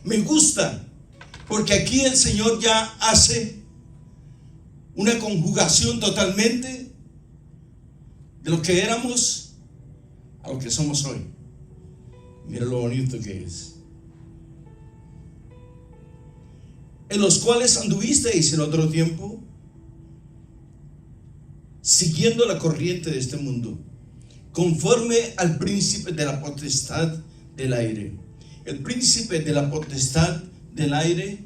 Me gusta, porque aquí el Señor ya hace una conjugación totalmente de lo que éramos a lo que somos hoy. Mira lo bonito que es. En los cuales anduvisteis en otro tiempo, siguiendo la corriente de este mundo, conforme al príncipe de la potestad del aire. El príncipe de la potestad del aire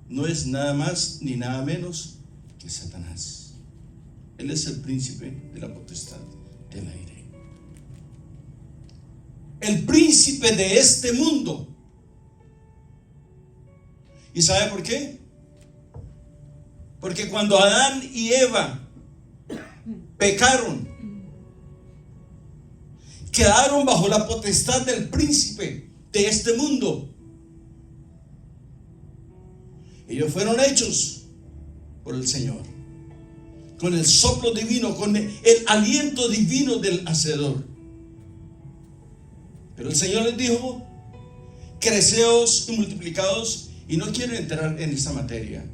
no es nada más ni nada menos que Satanás. Él es el príncipe de la potestad del aire. El príncipe de este mundo. ¿Y sabe por qué? Porque cuando Adán y Eva pecaron, quedaron bajo la potestad del príncipe de este mundo. Ellos fueron hechos por el Señor, con el soplo divino, con el aliento divino del Hacedor. Pero el Señor les dijo: creceos y multiplicaos. Y no quiero entrar en esta materia,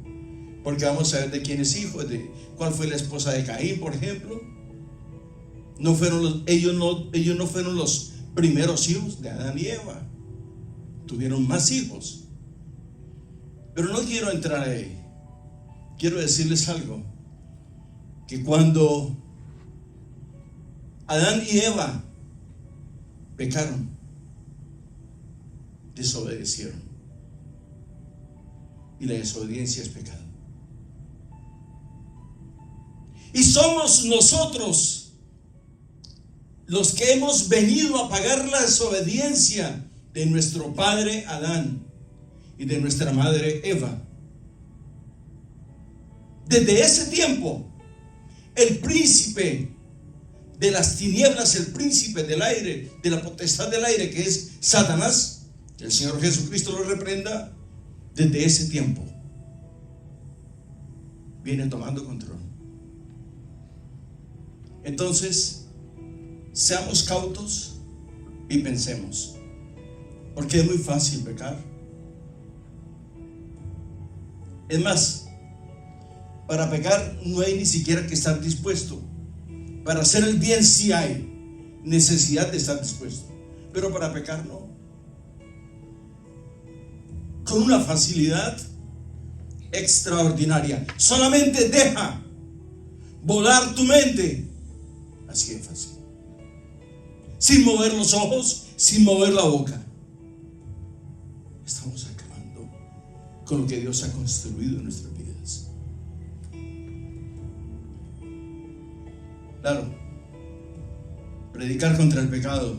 porque vamos a ver de quién es hijo, de cuál fue la esposa de Caín, por ejemplo. Ellos no fueron los primeros hijos de Adán y Eva. Tuvieron más hijos. Pero no quiero entrar ahí. Quiero decirles algo: que cuando Adán y Eva pecaron, desobedecieron. Y la desobediencia es pecado. Y somos nosotros los que hemos venido a pagar la desobediencia de nuestro padre Adán y de nuestra madre Eva. Desde ese tiempo, el príncipe de las tinieblas, el príncipe del aire, de la potestad del aire, que es Satanás, que el Señor Jesucristo lo reprenda, desde ese tiempo viene tomando control. Entonces, seamos cautos y pensemos, porque es muy fácil pecar. Es más, para pecar no hay ni siquiera que estar dispuesto. Para hacer el bien sí hay necesidad de estar dispuesto, pero para pecar no. Con una facilidad extraordinaria. Solamente deja volar tu mente. Así de fácil. Sin mover los ojos, sin mover la boca. Estamos acabando con lo que Dios ha construido en nuestras vidas. Claro, predicar contra el pecado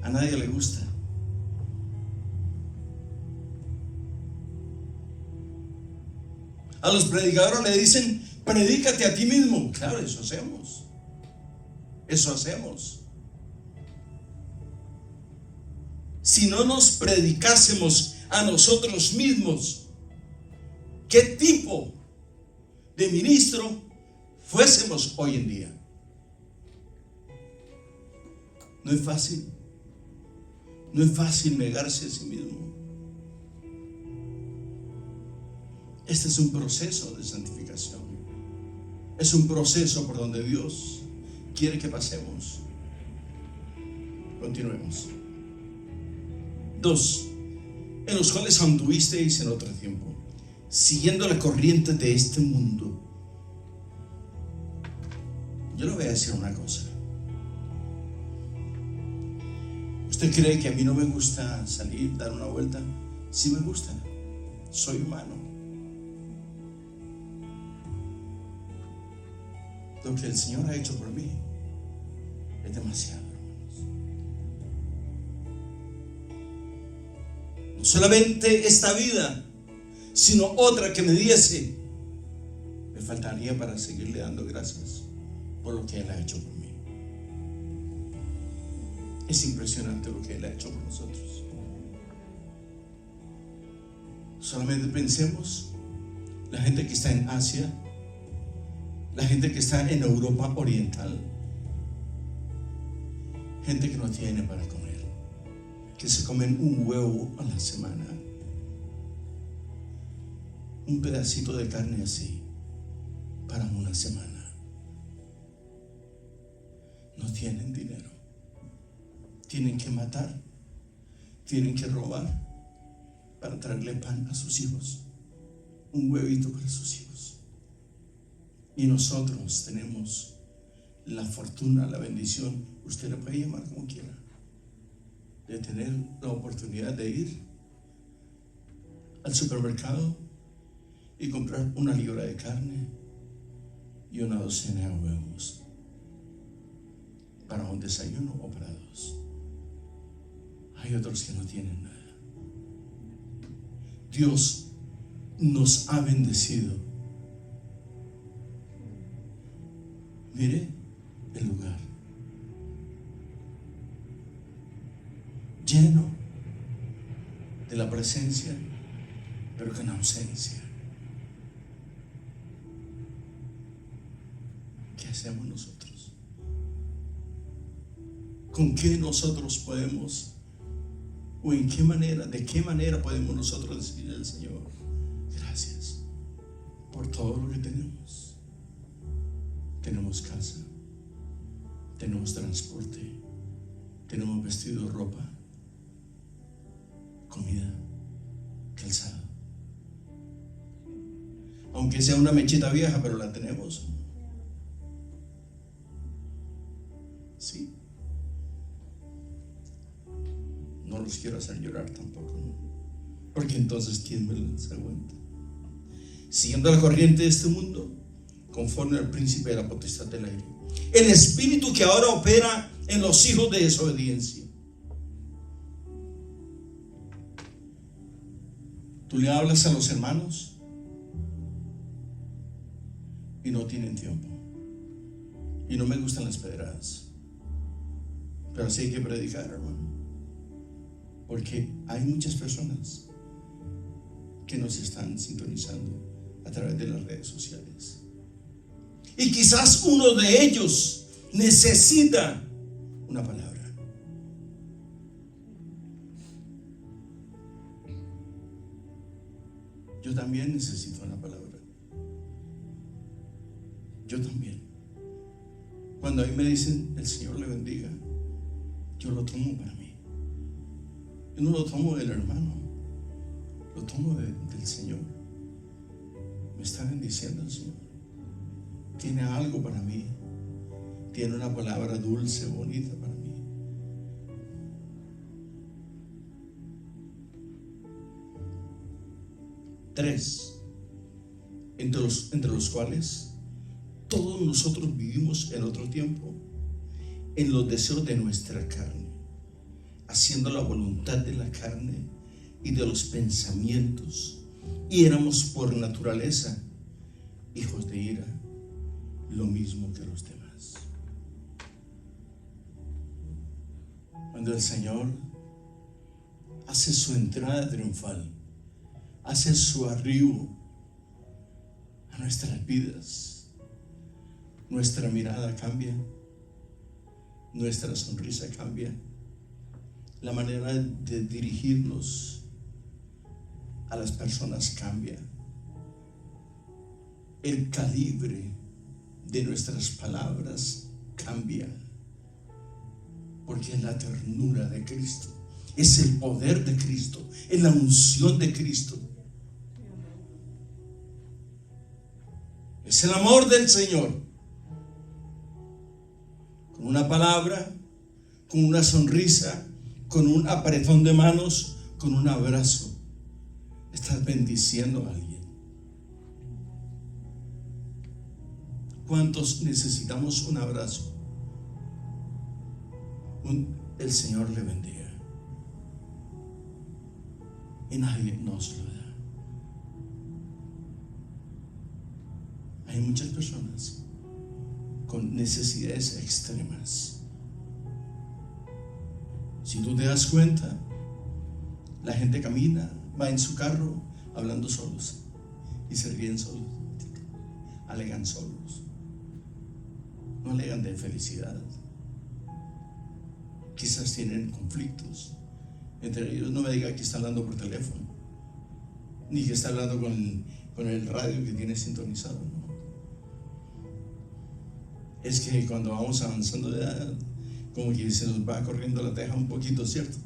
a nadie le gusta. A los predicadores le dicen: predícate a ti mismo. Claro, eso hacemos. Eso hacemos. Si no nos predicásemos a nosotros mismos, ¿qué tipo de ministro fuésemos hoy en día? No es fácil. No es fácil negarse a sí mismo. Este es un proceso de santificación. Es un proceso por donde Dios quiere que pasemos. Continuemos. 2. En los cuales anduvisteis en otro tiempo, siguiendo la corriente de este mundo. Yo le voy a decir una cosa. ¿Usted cree que a mí no me gusta salir, dar una vuelta? Sí me gusta. Soy humano. Lo que el Señor ha hecho por mí es demasiado, hermanos. No solamente esta vida, sino otra que me diese, me faltaría para seguirle dando gracias por lo que Él ha hecho por mí. Es impresionante lo que Él ha hecho por nosotros. Solamente pensemos, la gente que está en Asia, la gente que está en Europa Oriental, gente que no tiene para comer, que se comen un huevo a la semana, un pedacito de carne así para una semana. No tienen dinero, tienen que matar, tienen que robar para traerle pan a sus hijos, un huevito para sus hijos. Y nosotros tenemos la fortuna, la bendición, usted le puede llamar como quiera, de tener la oportunidad de ir al supermercado y comprar una libra de carne y una docena de huevos para un desayuno o para dos. Hay otros que no tienen nada. Dios nos ha bendecido. Mire el lugar lleno de la presencia, pero con ausencia. ¿Qué hacemos nosotros? ¿Con qué nosotros podemos, o en qué manera, de qué manera podemos nosotros decirle al Señor: gracias por todo lo que tenemos? Tenemos casa, tenemos transporte, tenemos vestido, ropa, comida, calzado. Aunque sea una mechita vieja, pero la tenemos. Sí. No los quiero hacer llorar tampoco, ¿no? Porque entonces ¿quién me las aguanta? Siguiendo la corriente de este mundo, conforme al príncipe de la potestad del aire, el espíritu que ahora opera en los hijos de desobediencia. Tú le hablas a los hermanos y no tienen tiempo. Y no me gustan las pedradas, pero así hay que predicar, hermano, porque hay muchas personas que nos están sintonizando a través de las redes sociales, y quizás uno de ellos necesita una palabra. Yo también necesito una palabra. Yo también. Cuando a mí me dicen el Señor le bendiga, yo lo tomo para mí. Yo no lo tomo del hermano, lo tomo del Señor. Me está bendiciendo el Señor. Tiene algo para mí. Tiene una palabra dulce, bonita para mí. Tres, entre los cuales todos nosotros vivimos en otro tiempo, en los deseos de nuestra carne, haciendo la voluntad de la carne y de los pensamientos, y éramos por naturaleza hijos de ira, lo mismo que los demás. Cuando el Señor hace su entrada triunfal, hace su arribo a nuestras vidas, nuestra mirada cambia, nuestra sonrisa cambia, la manera de dirigirnos a las personas cambia, el calibre de nuestras palabras cambia, porque es la ternura de Cristo, es el poder de Cristo, es la unción de Cristo, es el amor del Señor. Con una palabra, con una sonrisa, con un apretón de manos, con un abrazo, estás bendiciendo a alguien. ¿Cuántos necesitamos un abrazo? El Señor le bendiga. Y nadie nos lo da. Hay muchas personas con necesidades extremas. Si tú te das cuenta, la gente camina, va en su carro hablando solos y se ríen solos, alegan solos, no alegan de felicidad. Quizás tienen conflictos, Entre ellos no me diga que está hablando por teléfono, ni que está hablando con el radio que tiene sintonizado, ¿no? Es que cuando vamos avanzando de edad, como que se nos va corriendo la teja un poquito, ¿cierto?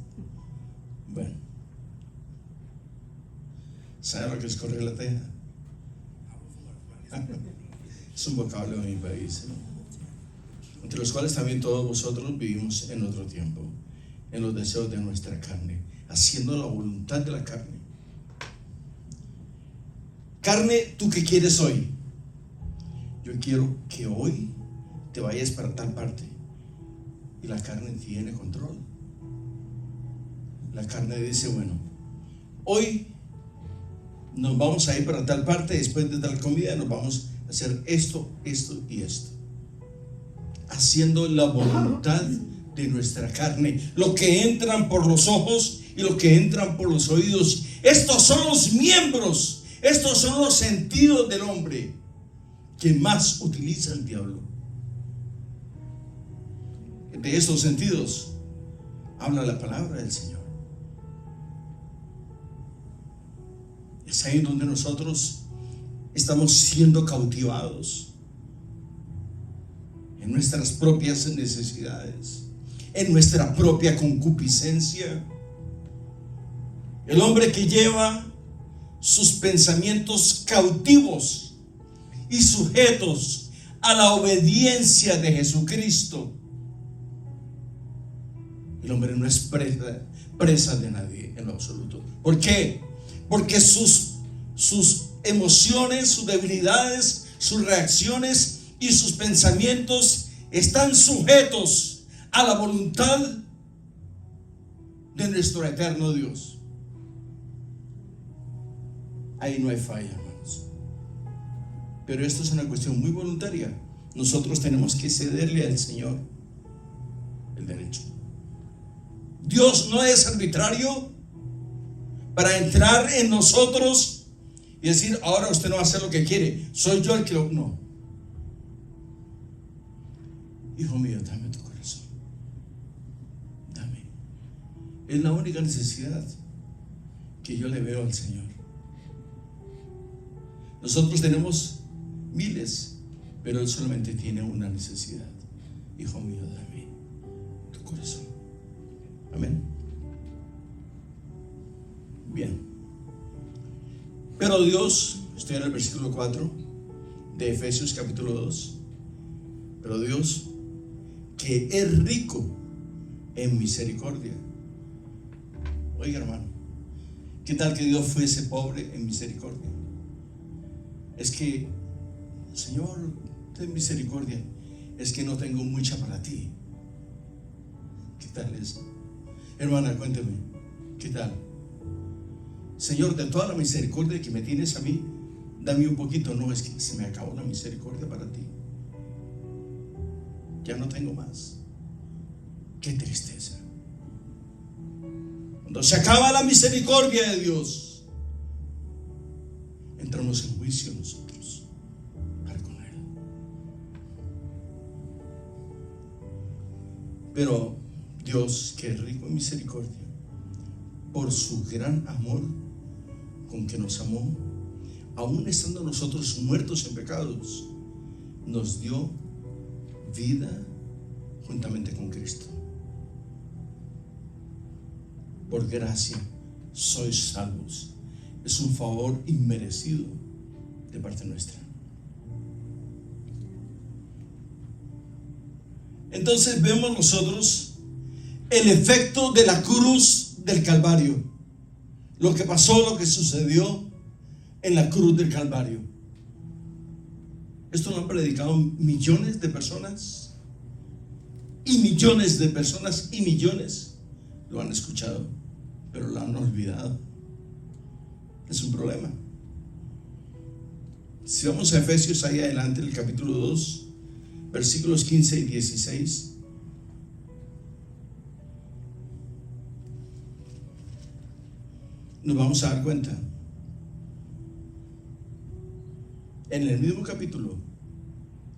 Bueno, ¿sabe lo que es correr la teja? Es un vocablo de mi país, ¿no? Entre los cuales también todos vosotros vivimos en otro tiempo, en los deseos de nuestra carne, haciendo la voluntad de la carne. Carne, ¿tú qué quieres hoy? Yo quiero que hoy te vayas para tal parte. Y la carne tiene control. La carne dice, bueno, hoy nos vamos a ir para tal parte, después de tal comida nos vamos a hacer esto, esto y esto, haciendo la voluntad de nuestra carne. Lo que entran por los ojos y lo que entran por los oídos, estos son los miembros, estos son los sentidos del hombre que más utiliza el diablo. De estos sentidos habla la palabra del Señor. Es ahí donde nosotros estamos siendo cautivados en nuestras propias necesidades, en nuestra propia concupiscencia. El hombre que lleva sus pensamientos cautivos y sujetos a la obediencia de Jesucristo. El hombre no es presa de nadie en lo absoluto. ¿Por qué? Porque sus emociones, sus debilidades, sus reacciones y sus pensamientos están sujetos a la voluntad de nuestro eterno Dios. Ahí no hay falla, hermanos. Pero esto es una cuestión muy voluntaria. Nosotros tenemos que cederle al Señor el derecho. Dios no es arbitrario para entrar en nosotros y decir, ahora usted no va a hacer lo que quiere, soy yo el que lo... No. Hijo mío, dame tu corazón, dame. Es la única necesidad que yo le veo al Señor. Nosotros tenemos miles, pero Él solamente tiene una necesidad. Hijo mío, dame tu corazón. Amén. Bien. Pero Dios, estoy en el versículo 4 de Efesios capítulo 2. Pero Dios, que es rico en misericordia. Oiga, hermano, ¿qué tal que Dios fuese pobre en misericordia? Es que, Señor, ten misericordia, es que no tengo mucha para ti. ¿Qué tal eso? Hermana, cuénteme, ¿qué tal? Señor, de toda la misericordia que me tienes a mí, dame un poquito. No, es que se me acabó la misericordia para ti. Ya no tengo más. Qué tristeza. Cuando se acaba la misericordia de Dios, entramos en juicio nosotros para con Él. Pero Dios, que es rico en misericordia, por su gran amor con que nos amó, aún estando nosotros muertos en pecados, nos dio vida juntamente con Cristo. Por gracia sois salvos. Es un favor inmerecido de parte nuestra. Entonces vemos nosotros el efecto de la cruz del Calvario. Lo que pasó, lo que sucedió en la cruz del Calvario. Esto lo han predicado millones de personas, y millones de personas, y millones lo han escuchado, pero lo han olvidado. Es un problema. Si vamos a Efesios ahí adelante, el capítulo 2, versículos 15 y 16. Nos vamos a dar cuenta. En el mismo capítulo,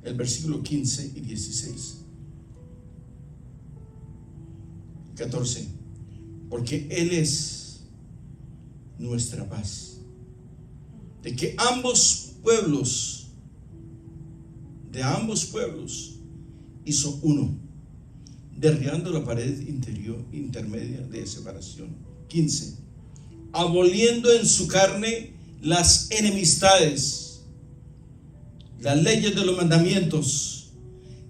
el versículo 15 y 16. 14. porque Él es nuestra paz. De que de ambos pueblos hizo uno, derribando la pared intermedia de separación. 15. Aboliendo en su carne las enemistades, las leyes de los mandamientos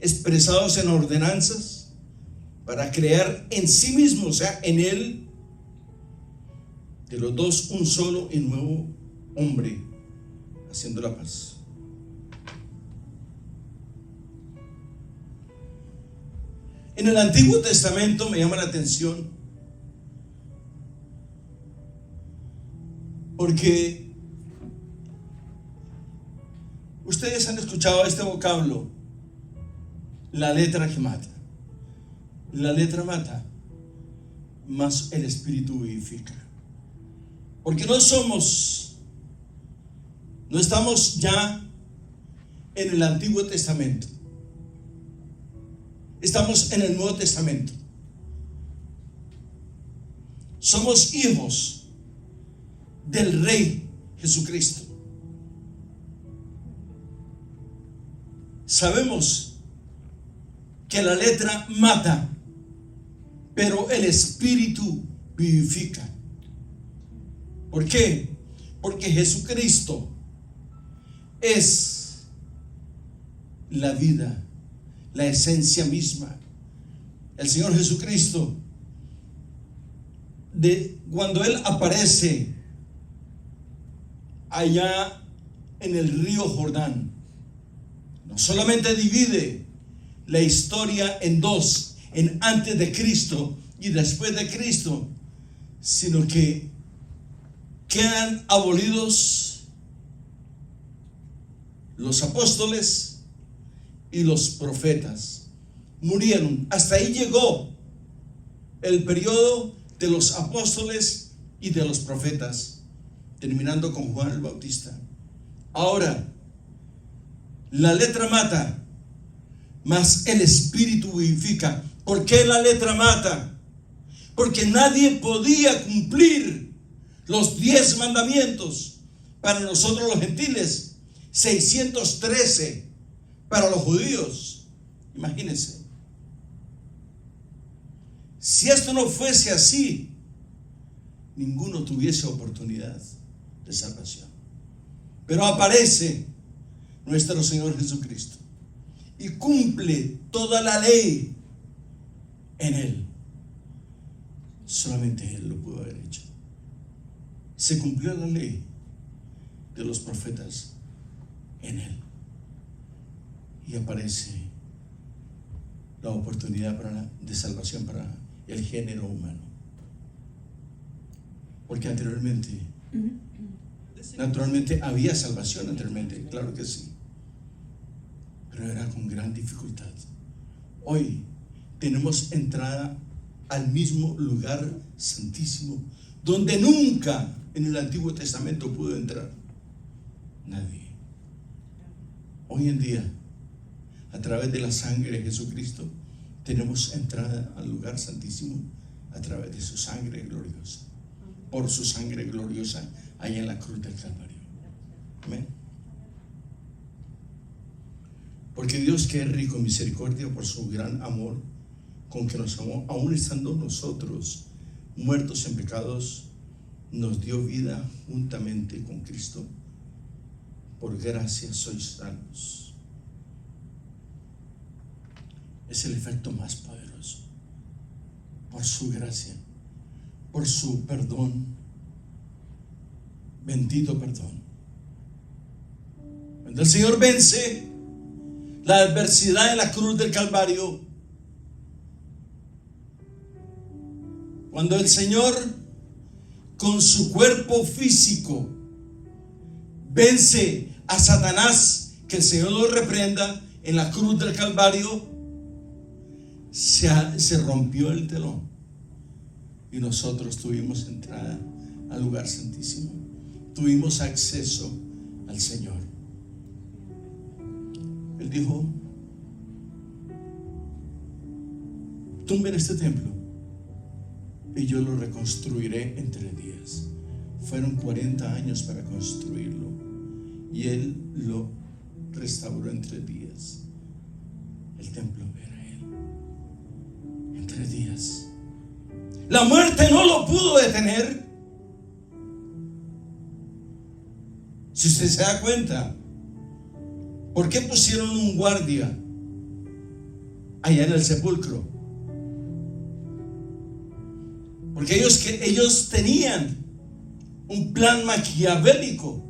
expresados en ordenanzas, para crear en sí mismo, o sea, en Él, de los dos un solo y nuevo hombre, haciendo la paz. En el Antiguo Testamento me llama la atención porque ustedes han escuchado este vocablo, la letra que mata. La letra mata, mas el Espíritu vivifica. Porque no estamos ya en el Antiguo Testamento. Estamos en el Nuevo Testamento. Somos hijos del Rey Jesucristo. Sabemos que la letra mata, pero el Espíritu vivifica. ¿Por qué? Porque Jesucristo es la vida, la esencia misma. El Señor Jesucristo, cuando Él aparece allá en el río Jordán, no solamente divide la historia en dos, en antes de Cristo y después de Cristo, sino que quedan abolidos los apóstoles y los profetas. Murieron. Hasta ahí llegó el periodo de los apóstoles y de los profetas, terminando con Juan el Bautista. Ahora, la letra mata, mas el Espíritu vivifica. ¿Por qué la letra mata? Porque nadie podía cumplir los 10 mandamientos para nosotros los gentiles, 613 para los judíos. Imagínense. Si esto no fuese así, ninguno tuviese oportunidad de salvación. Pero aparece nuestro Señor Jesucristo y cumple toda la ley en Él. Solamente Él lo pudo haber hecho. Se cumplió la ley de los profetas en Él. Y aparece la oportunidad de salvación para el género humano. Porque anteriormente, naturalmente había salvación anteriormente, claro que sí, pero era con gran dificultad. Hoy tenemos entrada al mismo lugar santísimo, donde nunca en el Antiguo Testamento pudo entrar nadie. Hoy en día, a través de la sangre de Jesucristo, tenemos entrada al lugar santísimo a través de su sangre gloriosa. Por su sangre gloriosa allá en la cruz del Calvario. Amén. Porque Dios, que es rico en misericordia, por su gran amor con que nos amó, aun estando nosotros muertos en pecados, nos dio vida juntamente con Cristo. Por gracia sois salvos. Es el efecto más poderoso. Por su gracia, por su perdón, bendito perdón. Cuando el Señor vence la adversidad en la cruz del Calvario, cuando el Señor con su cuerpo físico vence a Satanás, que el Señor lo reprenda, en la cruz del Calvario, se rompió el telón y nosotros tuvimos entrada al lugar santísimo, tuvimos acceso al Señor. Él dijo: tumben este templo y yo lo reconstruiré en 3 días. Fueron 40 años para construirlo y Él lo restauró en 3 días. El templo era Él. En 3 días. La muerte no lo pudo detener. Si usted se da cuenta, ¿por qué pusieron un guardia allá en el sepulcro? Porque ellos tenían un plan maquiavélico.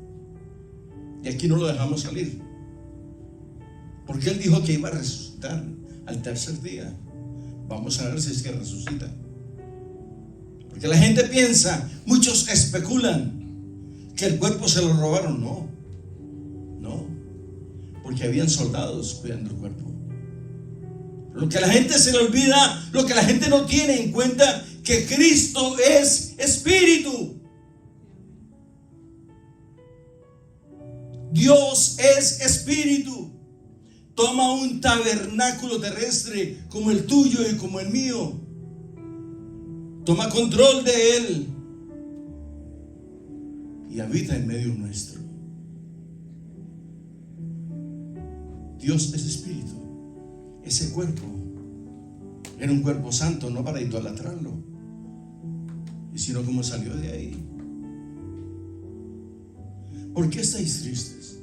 Y aquí no lo dejamos salir. Porque Él dijo que iba a resucitar al 3er día. Vamos a ver si es que resucita. Porque la gente piensa, muchos especulan que el cuerpo se lo robaron. No, porque habían soldados cuidando el cuerpo. Lo que a la gente se le olvida, lo que la gente no tiene en cuenta, que Cristo es espíritu. Dios es espíritu. Toma un tabernáculo terrestre como el tuyo y como el mío. Toma control de él y habita en medio nuestro. Dios es espíritu. Ese cuerpo era un cuerpo santo, no para idolatrarlo, y sino como salió de ahí. ¿Por qué estáis tristes?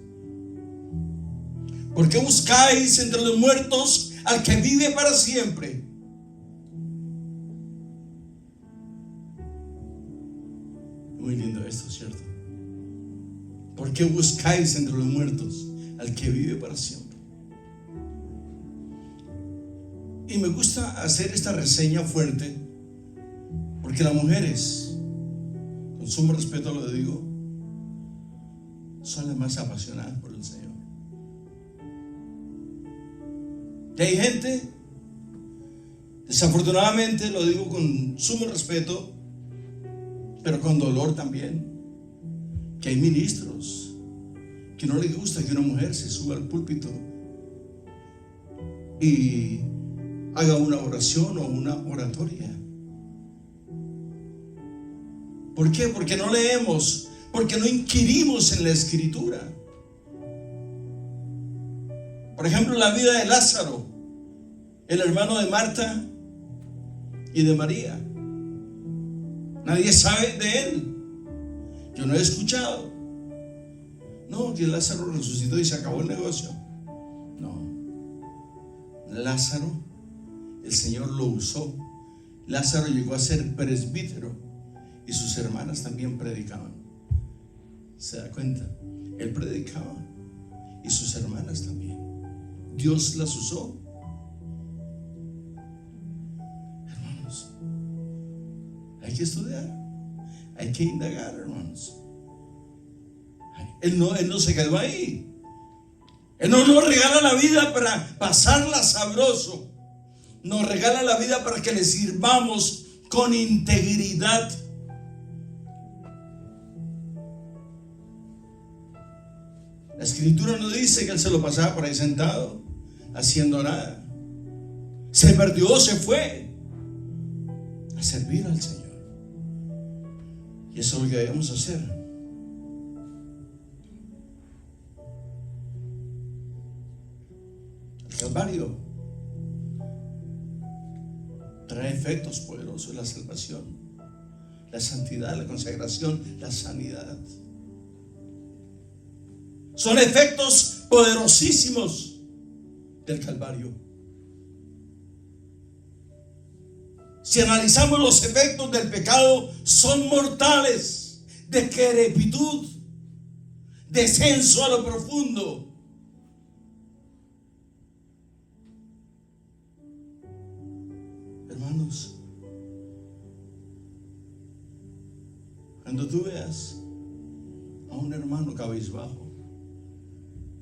¿Por qué buscáis entre los muertos al que vive para siempre? Muy lindo esto, ¿cierto? ¿Por qué buscáis entre los muertos al que vive para siempre? Y me gusta hacer esta reseña fuerte, porque las mujeres, con sumo respeto lo digo, son las más apasionadas por el Señor. Que hay gente, desafortunadamente, lo digo con sumo respeto, pero con dolor también, que hay ministros que no les gusta que una mujer se suba al púlpito y haga una oración o una oratoria. ¿Por qué? Porque no leemos, porque no inquirimos en la Escritura. Por ejemplo, la vida de Lázaro, el hermano de Marta y de María. Nadie sabe de él. Yo no he escuchado. No, que Lázaro resucitó y se acabó el negocio. No. Lázaro, el Señor lo usó. Lázaro llegó a ser presbítero y sus hermanas también predicaban. ¿Se da cuenta? Él predicaba y sus hermanas también. Dios las usó. Hermanos, hay que estudiar, hay que indagar, hermanos. Él no se quedó ahí. Él no nos regala la vida para pasarla sabroso. Nos regala la vida para que le sirvamos con integridad. La Escritura no dice que él se lo pasaba por ahí sentado, haciendo nada. Se perdió, se fue a servir al Señor. Y eso es lo que debemos hacer. El Calvario trae efectos poderosos: la salvación, la santidad, la consagración, la sanidad. Son efectos poderosísimos del Calvario. Si analizamos los efectos del pecado, son mortales: decrepitud, descenso a lo profundo. Hermanos, cuando tú veas a un hermano cabizbajo,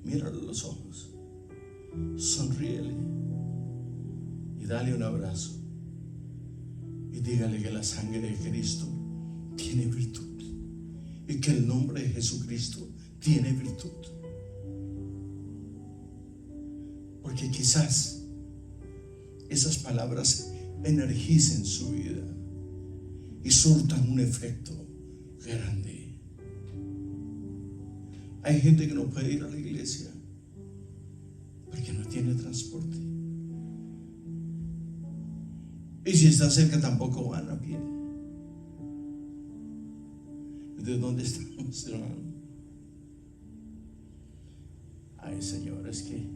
míralo a los ojos, sonríele y dale un abrazo y dígale que la sangre de Cristo tiene virtud y que el nombre de Jesucristo tiene virtud. Porque quizás esas palabras energicen su vida y surtan un efecto grande. Hay gente que no puede ir a la iglesia porque no tiene transporte. Y si está cerca tampoco van a pie. ¿De dónde estamos, hermano? Ay, Señor, es que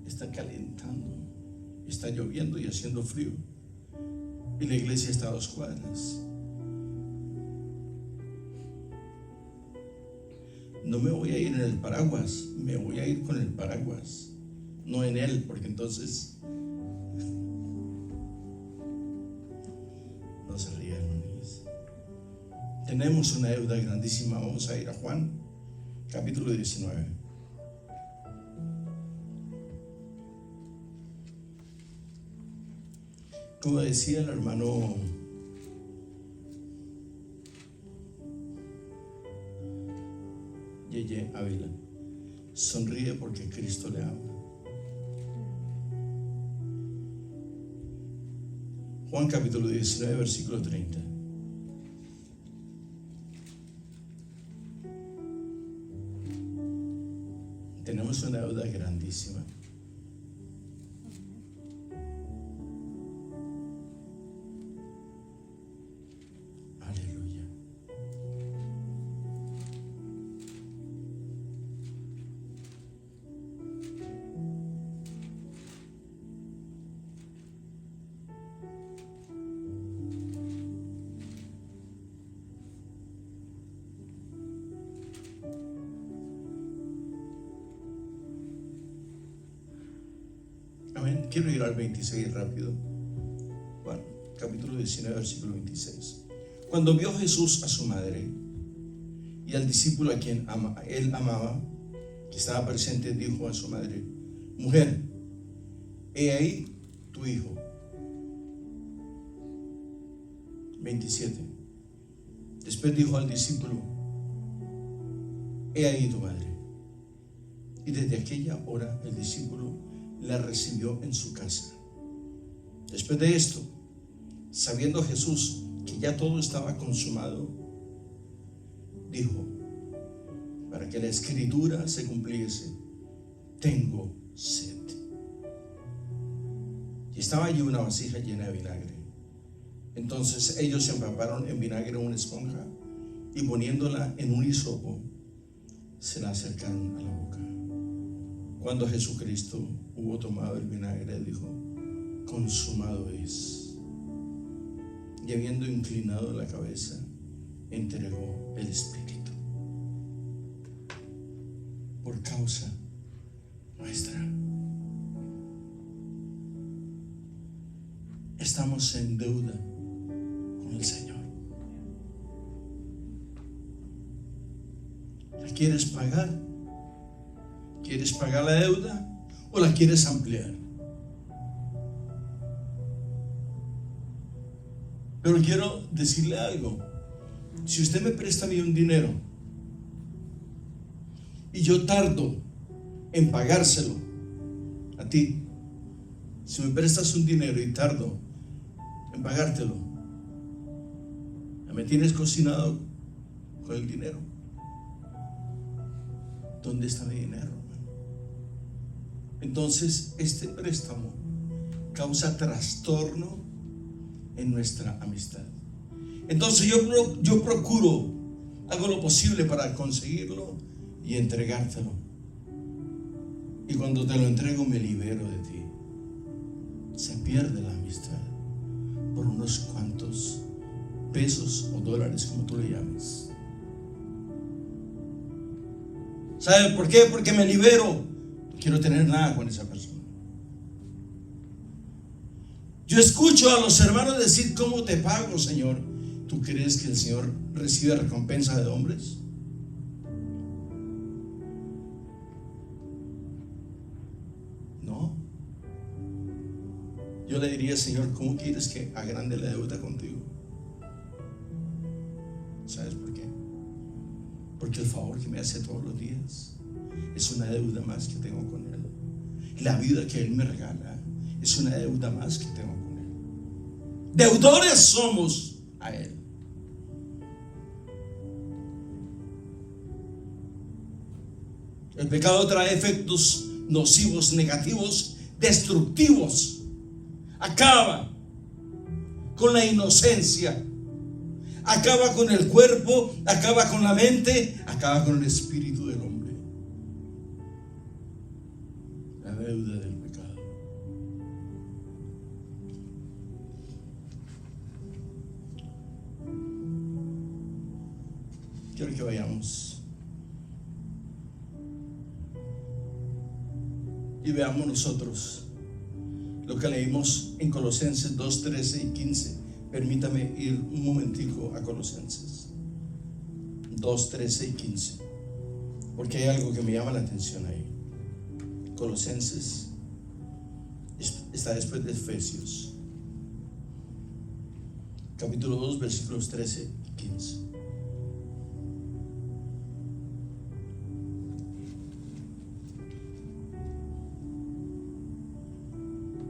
está calentando, está lloviendo y haciendo frío, y la iglesia está a 2 cuadras. No me voy a ir en el paraguas, me voy a ir con el paraguas, no en él, porque entonces no se rían, hermanos. Tenemos una deuda grandísima. Vamos a ir a Juan capítulo 19. Como decía el hermano Yeye Ávila, sonríe porque Cristo le ama. Juan capítulo 19, versículo 30. Tenemos una deuda grandísima. Aleluya. Amén. Quiero ir al 26 rápido. Juan, capítulo 19, versículo 26. Cuando vio Jesús a su madre y al discípulo a quien él amaba, que estaba presente, dijo a su madre: mujer, he ahí tu hijo. 27. Después dijo al discípulo: he ahí tu madre. Y desde aquella hora el discípulo la recibió en su casa. Después de esto, sabiendo Jesús que ya todo estaba consumado, dijo, para que la escritura se cumpliese: tengo sed. Y estaba allí una vasija llena de vinagre. Entonces ellos empaparon en vinagre una esponja y poniéndola en un hisopo, se la acercaron a la boca. Cuando Jesucristo hubo tomado el vinagre, dijo: consumado es. Y habiendo inclinado la cabeza, entregó el espíritu. Por causa nuestra. Estamos en deuda con el Señor. ¿La quieres pagar? ¿Quieres pagar la deuda o la quieres ampliar? Pero quiero decirle algo. Si usted me presta a mí un dinero y yo tardo en pagárselo a ti, si me prestas un dinero y tardo en pagártelo, me tienes cocinado con el dinero. ¿Dónde está mi dinero? Entonces este préstamo causa trastorno en nuestra amistad. Entonces yo procuro, hago lo posible para conseguirlo y entregártelo. Y cuando te lo entrego me libero de ti. Se pierde la amistad por unos cuantos pesos o dólares, como tú le llames. ¿Sabe por qué? Porque me libero. No quiero tener nada con esa persona. Yo escucho a los hermanos decir: ¿cómo te pago, Señor? ¿Tú crees que el Señor recibe recompensa de hombres? No. Yo le diría: Señor, ¿cómo quieres que agrande la deuda contigo? ¿Sabes por qué? Porque el favor que me hace todos los días es una deuda más que tengo con Él. La vida que Él me regala es una deuda más que tengo con Él. Deudores somos a Él. El pecado trae efectos nocivos, negativos, destructivos. Acaba con la inocencia, acaba con el cuerpo, acaba con la mente, acaba con el espíritu del hombre. La deuda del pecado. Quiero que vayamos y veamos nosotros lo que leímos en Colosenses 2, 13 y 15. Permítame ir un momentico a Colosenses 2, 13 y 15, porque hay algo que me llama la atención ahí. Colosenses está después de Efesios, capítulo 2, versículos 13 y 15.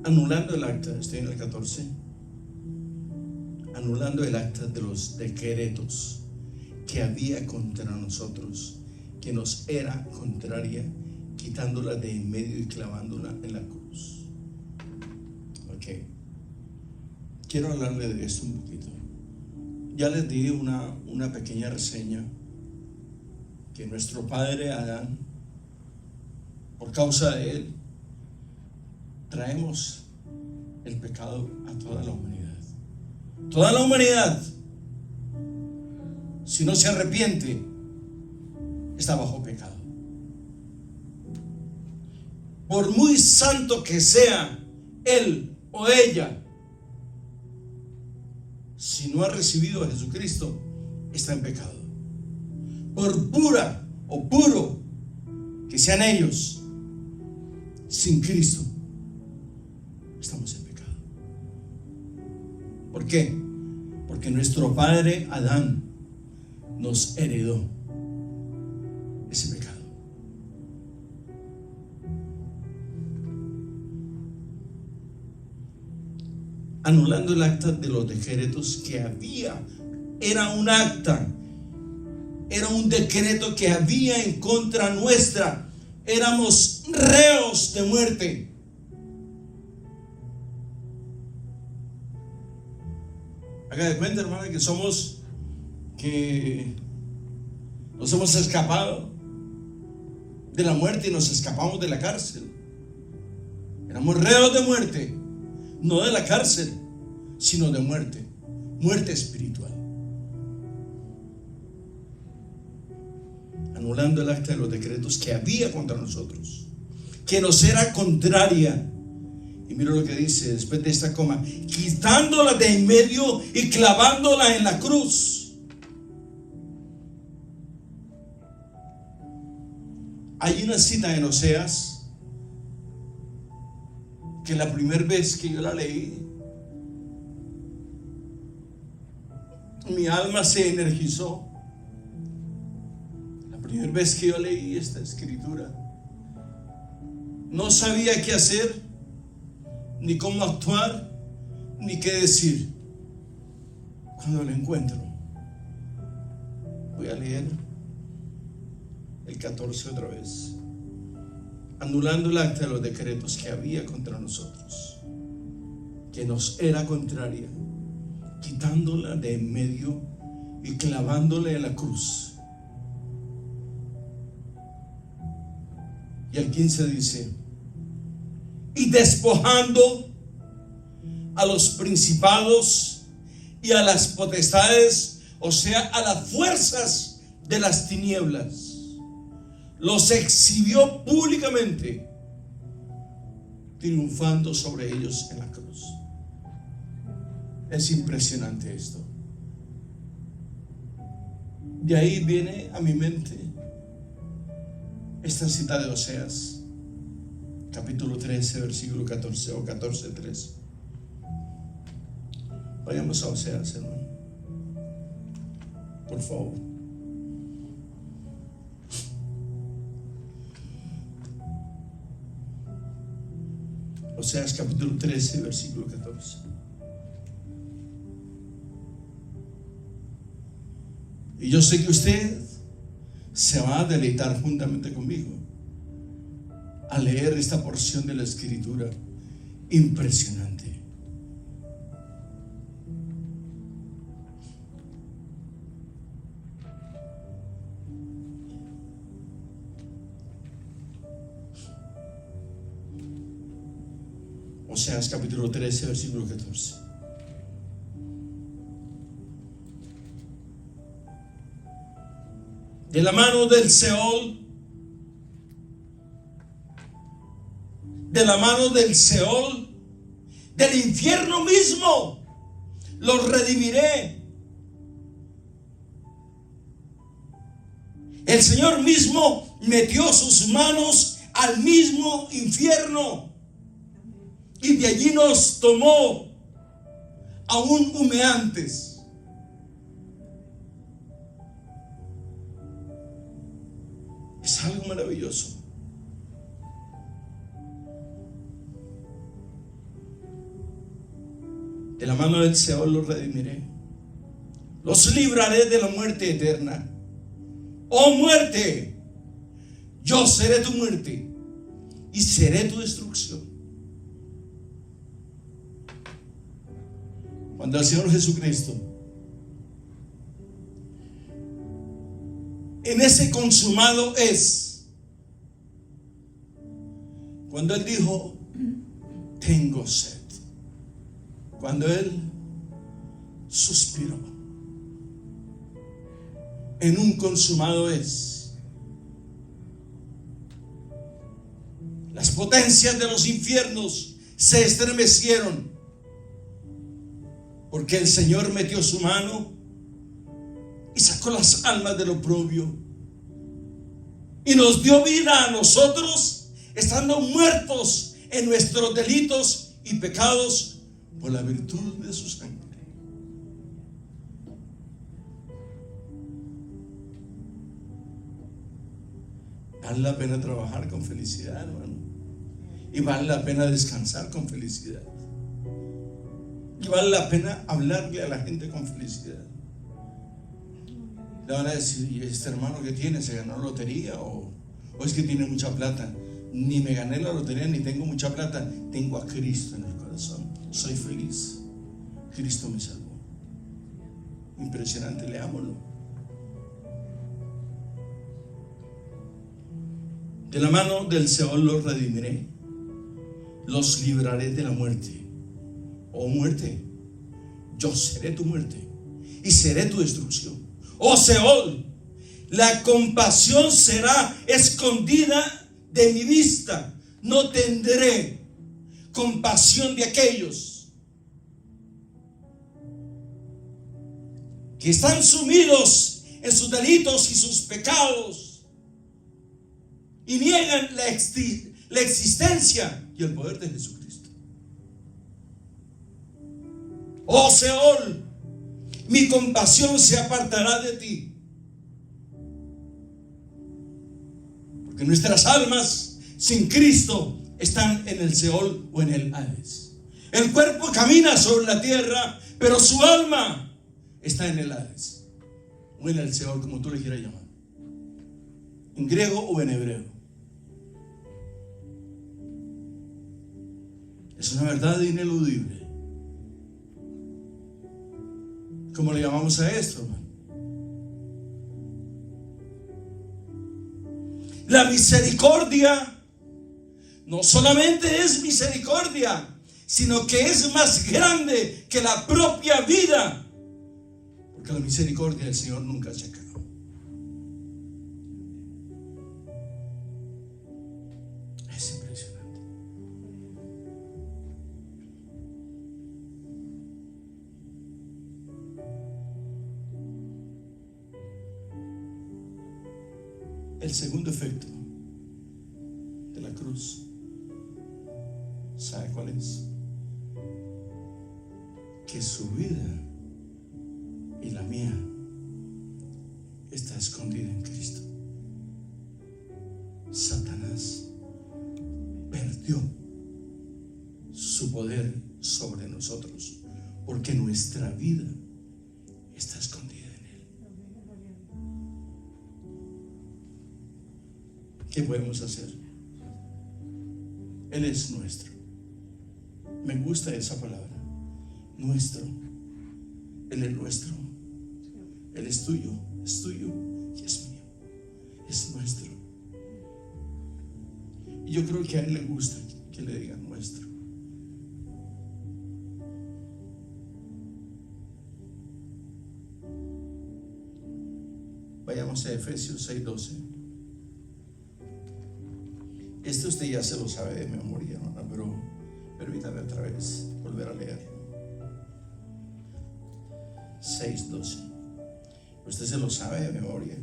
Anulando el acta, estoy en el 14, anulando el acta de los decretos que había contra nosotros, que nos era contraria, quitándola de en medio y clavándola en la cruz. Ok, quiero hablarle de esto un poquito. Ya les di una pequeña reseña que nuestro padre Adán, por causa de él, traemos el pecado a toda la humanidad. Toda la humanidad, si no se arrepiente, está bajo pecado. Por muy santo que sea él o ella, si no ha recibido a Jesucristo, está en pecado. Por pura o puro que sean ellos, sin Cristo, estamos en pecado. ¿Por qué? Porque nuestro padre Adán nos heredó ese pecado. Anulando el acta de los decretos que había. Era un acta, era un decreto que había en contra nuestra. Éramos reos de muerte. Haga de cuenta, hermana, que nos hemos escapado de la muerte y nos escapamos de la cárcel. Éramos reos de muerte, no de la cárcel, sino de muerte, muerte espiritual. Anulando el acta de los decretos que había contra nosotros, que nos era contraria. Y mira lo que dice después de esta coma: quitándola de en medio y clavándola en la cruz. Hay una cita en Oseas que la primera vez que yo la leí, mi alma se energizó. La primera vez que yo leí esta escritura, no sabía qué hacer, ni cómo actuar, ni qué decir. Cuando lo encuentro, voy a leer el 14 otra vez. Anulando el acta de los decretos que había contra nosotros, que nos era contraria, quitándola de en medio y clavándola en la cruz. Y el 15 dice: y despojando a los principados y a las potestades, o sea, a las fuerzas de las tinieblas, los exhibió públicamente, triunfando sobre ellos en la cruz. Es impresionante esto. De ahí viene a mi mente esta cita de Oseas, capítulo 13, versículo 14 o 14:3. Vayamos a Oseas, hermano, por favor. Oseas capítulo 13, versículo 14. Y yo sé que usted se va a deleitar juntamente conmigo a leer esta porción de la Escritura impresionante. Oseas capítulo 13, versículo 14. De la mano del Seol, de la mano del Seol, del infierno mismo, los redimiré. El Señor mismo metió sus manos al mismo infierno y de allí nos tomó aún humeantes. Es algo maravilloso. De la mano del Seol los redimiré, los libraré de la muerte eterna. Oh muerte, yo seré tu muerte y seré tu destrucción. Cuando el Señor Jesucristo, en ese consumado es, cuando Él dijo, tengo sed, cuando Él suspiró, en un consumado es, las potencias de los infiernos se estremecieron, porque el Señor metió su mano y sacó las almas del oprobio y nos dio vida a nosotros, estando muertos en nuestros delitos y pecados por la virtud de su sangre. Vale la pena trabajar con felicidad, hermano, y vale la pena descansar con felicidad, y vale la pena hablarle a la gente con felicidad. Le van a decir, ¿y este hermano que tiene? ¿Se ganó la lotería? ¿O es que tiene mucha plata? Ni me gané la lotería, ni tengo mucha plata. Tengo a Cristo en el corazón. Soy feliz. Cristo me salvó. Impresionante, leámoslo. De la mano del Seol los redimiré, los libraré de la muerte. Oh muerte, yo seré tu muerte y seré tu destrucción. Oh Seol, la compasión será escondida de mi vista. No tendré compasión de aquellos que están sumidos en sus delitos y sus pecados y niegan la existencia y el poder de Jesucristo. Oh Seol, mi compasión se apartará de ti, porque nuestras almas sin Cristo están en el Seol o en el Hades. El cuerpo camina sobre la tierra, pero su alma está en el Hades o en el Seol, como tú le quieras llamar, en griego o en hebreo. Es una verdad ineludible. ¿Cómo le llamamos a esto, hermano? La misericordia no solamente es misericordia, sino que es más grande que la propia vida, porque la misericordia del Señor nunca se acaba. Es impresionante. El segundo efecto de la cruz, ¿sabe cuál es? Que su vida y la mía está escondida en Cristo. Satanás perdió su poder sobre nosotros, porque nuestra vida está escondida en Él. ¿qué podemos hacer? Él es nuestro. Me gusta esa palabra, nuestro. Él es nuestro. Él es tuyo y es mío. Es nuestro. Y yo creo que a Él le gusta que le digan nuestro. Vayamos a Efesios 6:12. Este usted ya se lo sabe de memoria, hermana, pero permítame otra vez volver a leerlo. 6:12. Usted se lo sabe de memoria.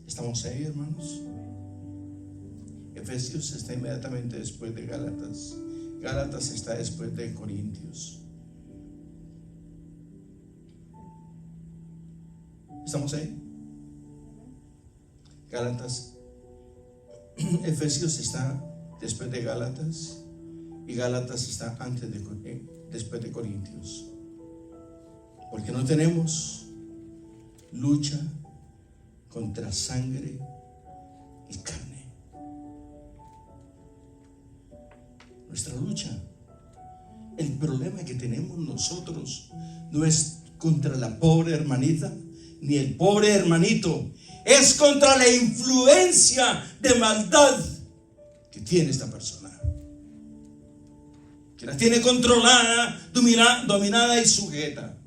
¿Estamos ahí, hermanos? Efesios está inmediatamente después de Gálatas. Gálatas está después de Corintios. ¿Estamos ahí? Gálatas. Efesios está después de Gálatas y Gálatas está después de Corintios. Porque no tenemos lucha contra sangre y carne. Nuestra lucha, el problema que tenemos nosotros no es contra la pobre hermanita ni el pobre hermanito, es contra la influencia de maldad que tiene esta persona, que la tiene controlada, dominada y sujeta.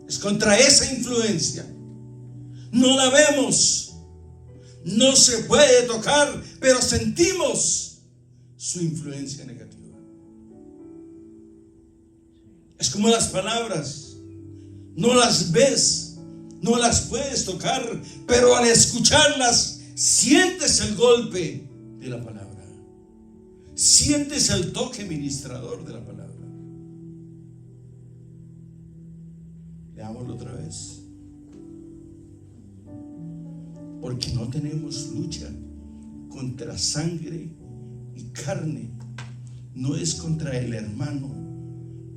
Es contra esa influencia. No la vemos, no se puede tocar, pero sentimos su influencia negativa. Es como las palabras, no las ves, no las puedes tocar, pero al escucharlas sientes el golpe de la palabra, sientes el toque ministrador de la palabra. Leámoslo otra vez. Porque no tenemos lucha contra sangre y carne. No es contra el hermano,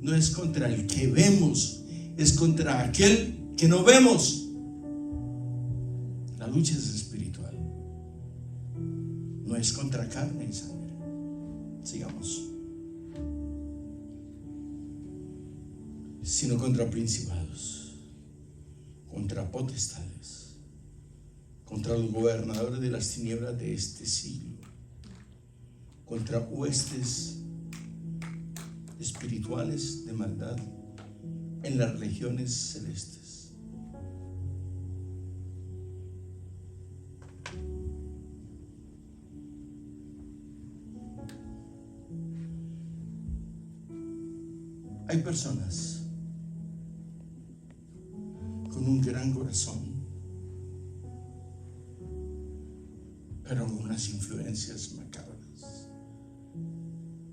no es contra el que vemos, es contra aquel que no vemos. La lucha es espiritual, no es contra carne y sangre. Sigamos. Sino contra principados, contra potestades, contra los gobernadores de las tinieblas de este siglo, contra huestes espirituales de maldad en las regiones celestes. Hay personas con un gran corazón, pero con unas influencias macabras.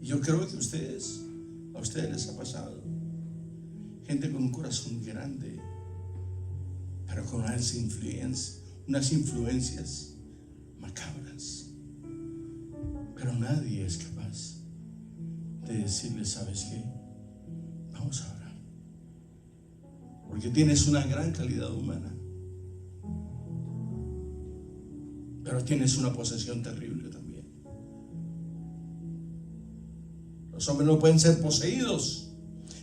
Y yo creo que a ustedes les ha pasado. Gente con un corazón grande, pero con unas influencias macabras. Pero nadie es capaz de decirle: ¿sabes qué? Vamos a orar. Porque tienes una gran calidad humana, pero tienes una posesión terrible también. Los hombres no pueden ser poseídos,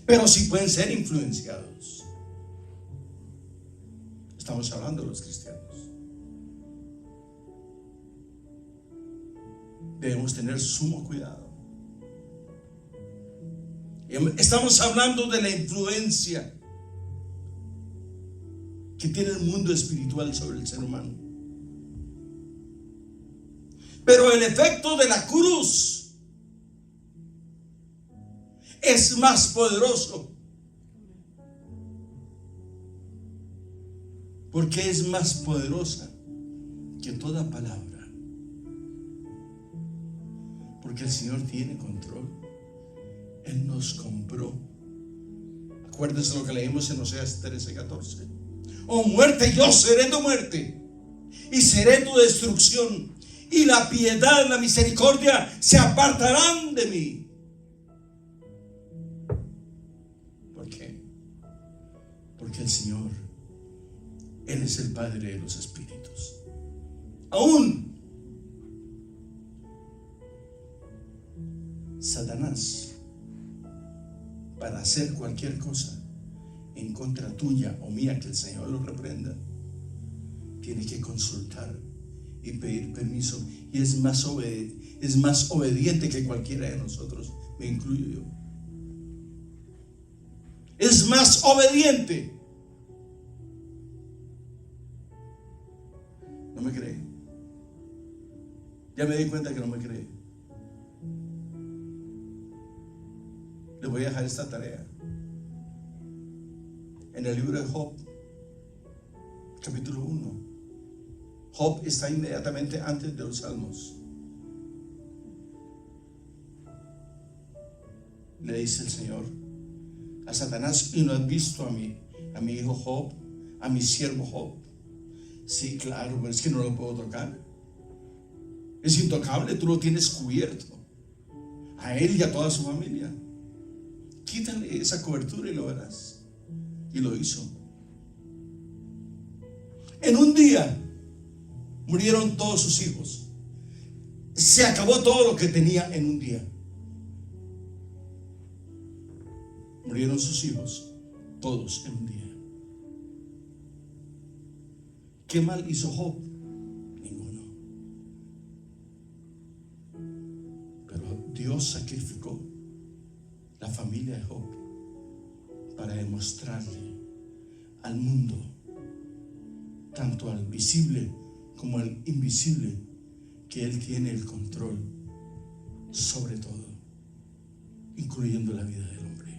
pero sí pueden ser influenciados. Estamos hablando de los cristianos. Debemos tener sumo cuidado. Estamos hablando de la influencia que tiene el mundo espiritual sobre el ser humano. Pero el efecto de la cruz es más poderoso, porque es más poderosa que toda palabra, porque el Señor tiene control. Él nos compró. Acuérdense lo que leímos en Oseas 13:14. oh muerte, yo seré tu muerte y seré tu destrucción, y la piedad, la misericordia se apartarán de mí. ¿Por qué? Porque el Señor, Él es el Padre de los espíritus. Aún Satanás, para hacer cualquier cosa en contra tuya o mía, que el Señor lo reprenda, tiene que consultar y pedir permiso, y es más obediente que cualquiera de nosotros, me incluyo yo. Es más obediente. No me cree. Ya me di cuenta que no me cree. Le voy a dejar esta tarea. En el libro de Job, capítulo 1. Job está inmediatamente antes de los Salmos. Le dice el Señor a Satanás: ¿y no has visto a mi hijo Job, a mi siervo Job? Sí, claro, pero es que no lo puedo tocar. Es intocable, tú lo tienes cubierto, a él y a toda su familia. Quítale esa cobertura y lo verás. Y lo hizo. En un día murieron todos sus hijos. Se acabó todo lo que tenía en un día. Murieron sus hijos, todos en un día. ¿Qué mal hizo Job? Ninguno. Pero Dios sacrificó la familia de Job para demostrarle al mundo, tanto al visible como al invisible, que Él tiene el control sobre todo, incluyendo la vida del hombre.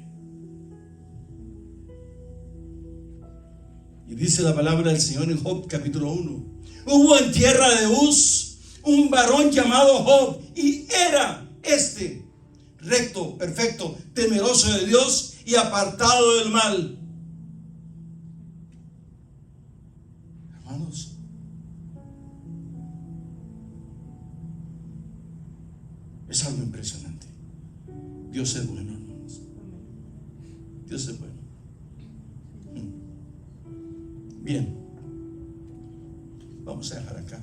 Y dice la palabra del Señor en Job capítulo 1: hubo en tierra de Uz un varón llamado Job, y era recto, perfecto, temeroso de Dios y apartado del mal. Hermanos, es algo impresionante. Dios es bueno, hermanos. Dios es bueno. Bien, vamos a dejar acá.